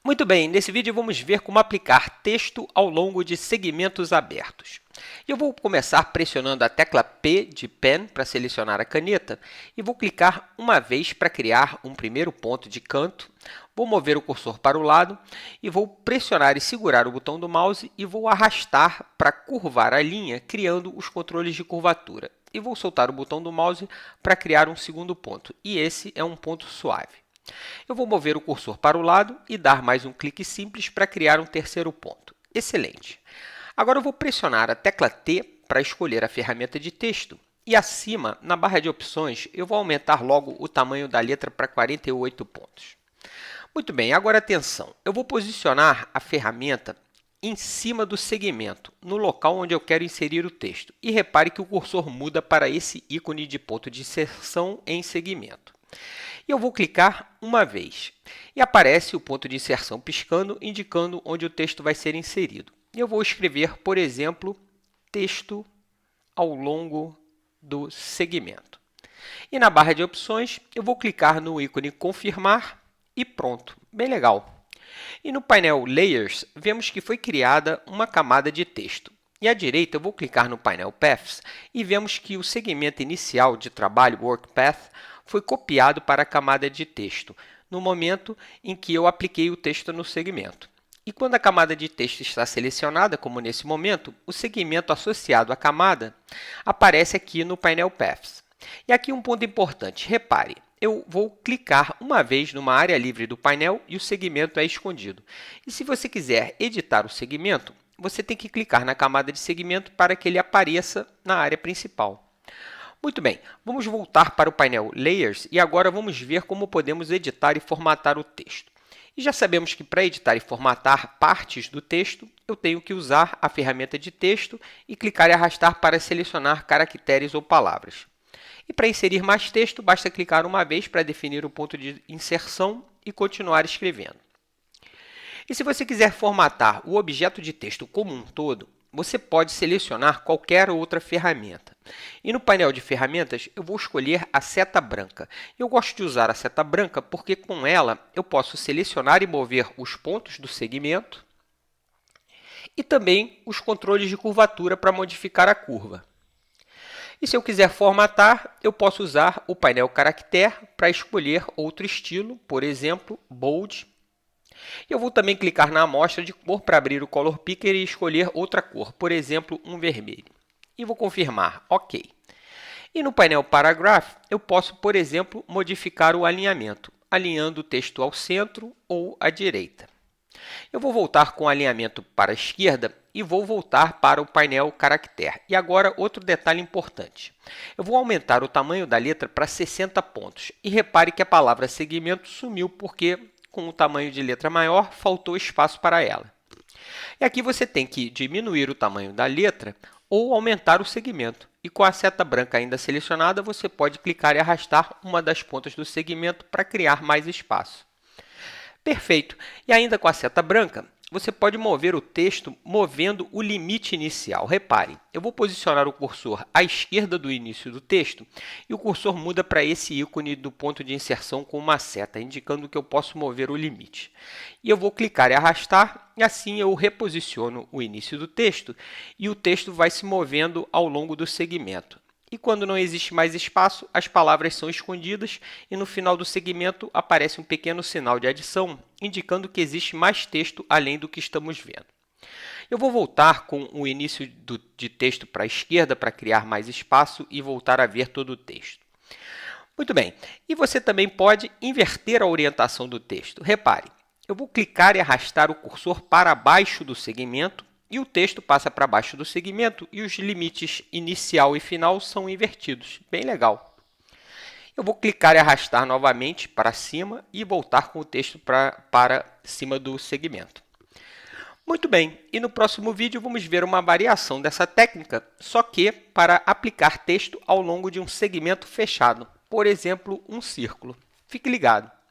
Muito bem, nesse vídeo vamos ver como aplicar texto ao longo de segmentos abertos. Eu vou começar pressionando a tecla P de Pen para selecionar a caneta e vou clicar uma vez para criar um primeiro ponto de canto. Vou mover o cursor para o lado e vou pressionar e segurar o botão do mouse e vou arrastar para curvar a linha, criando os controles de curvatura. E vou soltar o botão do mouse para criar um segundo ponto, e esse é um ponto suave. Eu vou mover o cursor para o lado e dar mais um clique simples para criar um terceiro ponto. Excelente! Agora eu vou pressionar a tecla T para escolher a ferramenta de texto e acima, na barra de opções, eu vou aumentar logo o tamanho da letra para 48 pontos. Muito bem, agora atenção, eu vou posicionar a ferramenta em cima do segmento, no local onde eu quero inserir o texto. E repare que o cursor muda para esse ícone de ponto de inserção em segmento. E eu vou clicar uma vez e aparece o ponto de inserção piscando, indicando onde o texto vai ser inserido. Eu vou escrever, por exemplo, texto ao longo do segmento. E na barra de opções, eu vou clicar no ícone confirmar e pronto. Bem legal. E no painel Layers, vemos que foi criada uma camada de texto. E à direita, eu vou clicar no painel Paths e vemos que o segmento inicial de trabalho, Work Path, foi copiado para a camada de texto, no momento em que eu apliquei o texto no segmento. E quando a camada de texto está selecionada, como nesse momento, o segmento associado à camada aparece aqui no painel Paths. E aqui um ponto importante, repare, eu vou clicar uma vez numa área livre do painel e o segmento é escondido. E se você quiser editar o segmento, você tem que clicar na camada de segmento para que ele apareça na área principal. Muito bem, vamos voltar para o painel Layers e agora vamos ver como podemos editar e formatar o texto. E já sabemos que para editar e formatar partes do texto, eu tenho que usar a ferramenta de texto e clicar e arrastar para selecionar caracteres ou palavras. E para inserir mais texto, basta clicar uma vez para definir o ponto de inserção e continuar escrevendo. E se você quiser formatar o objeto de texto como um todo, você pode selecionar qualquer outra ferramenta. E no painel de ferramentas, eu vou escolher a seta branca. Eu gosto de usar a seta branca porque com ela eu posso selecionar e mover os pontos do segmento e também os controles de curvatura para modificar a curva. E se eu quiser formatar, eu posso usar o painel Caractere para escolher outro estilo, por exemplo, Bold. Eu vou também clicar na amostra de cor para abrir o Color Picker e escolher outra cor, por exemplo, um vermelho. E vou confirmar OK. E no painel Paragraph, eu posso, por exemplo, modificar o alinhamento, alinhando o texto ao centro ou à direita. Eu vou voltar com o alinhamento para a esquerda e vou voltar para o painel Caractere. E agora, outro detalhe importante. Eu vou aumentar o tamanho da letra para 60 pontos. E repare que a palavra segmento sumiu porque com o tamanho de letra maior, faltou espaço para ela. E aqui você tem que diminuir o tamanho da letra ou aumentar o segmento. E com a seta branca ainda selecionada, você pode clicar e arrastar uma das pontas do segmento para criar mais espaço. Perfeito! E ainda com a seta branca, você pode mover o texto movendo o limite inicial. Repare, eu vou posicionar o cursor à esquerda do início do texto e o cursor muda para esse ícone do ponto de inserção com uma seta, indicando que eu posso mover o limite. E eu vou clicar e arrastar, e assim eu reposiciono o início do texto e o texto vai se movendo ao longo do segmento. E quando não existe mais espaço, as palavras são escondidas e no final do segmento aparece um pequeno sinal de adição, indicando que existe mais texto além do que estamos vendo. Eu vou voltar com o início de texto para a esquerda para criar mais espaço e voltar a ver todo o texto. Muito bem, e você também pode inverter a orientação do texto. Repare, eu vou clicar e arrastar o cursor para baixo do segmento, e o texto passa para baixo do segmento e os limites inicial e final são invertidos. Bem legal. Eu vou clicar e arrastar novamente para cima e voltar com o texto para cima do segmento. Muito bem, e no próximo vídeo vamos ver uma variação dessa técnica, só que para aplicar texto ao longo de um segmento fechado, por exemplo, um círculo. Fique ligado!